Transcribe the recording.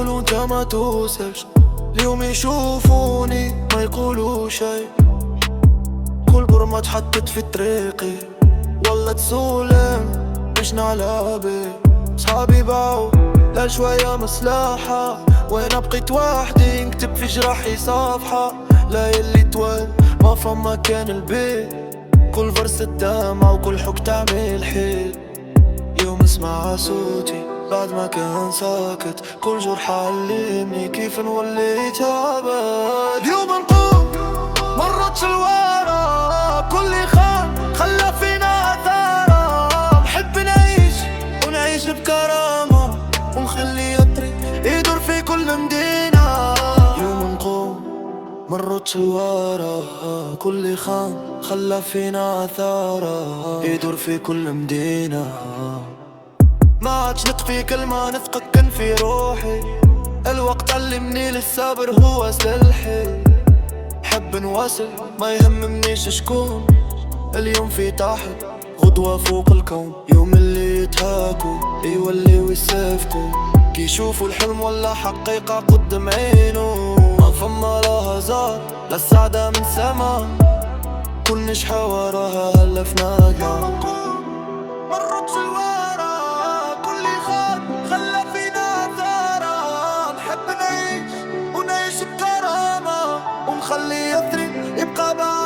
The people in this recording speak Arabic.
يقولوا انت ما توصلش، اليوم يشوفوني ما يقولوا شي. كل برمة تحطت في طريقي والله تسولم عشنا على بي. صحابي باعوا لا شوية مصلحة، وانا بقيت وحدي نكتب في جراحي صفحة. لا يلي طوال ما فما كان البيت، كل فرصة دمعة وكل حك تعمل حيل. يوم اسمع صوتي بعد ما كان ساكت، كل جرح علمني كيف نولي تعبان. يوم نقوم مرتش الورا، كل خان خلى فينا اثارة. نحب نعيش ونعيش بكرامة، ونخلي الطريق يدور في كل مدينة. يوم نقوم مرتش الورا، كل خان خلى فينا اثارة، يدور في كل مدينة. ما عادش نثق في كلمة نثقك كان في روحي، الوقت علمني للصبر هو سلحي. حب نواصل ما يهمنيش شكون، اليوم في تحت غدوة فوق الكون. يوم اللي يتهاكوا يولي ويسافكوا، كي يشوفوا الحلم ولا حقيقة قدام عينو. ما فما لا هزار لا السعادة من سما، كل نجحة وراها هلفنا قام. مرتش الورا كل خان خلى فينا ثارة، نحب نعيش ونعيش بكرامة، ونخلي الطريق يبقى بعد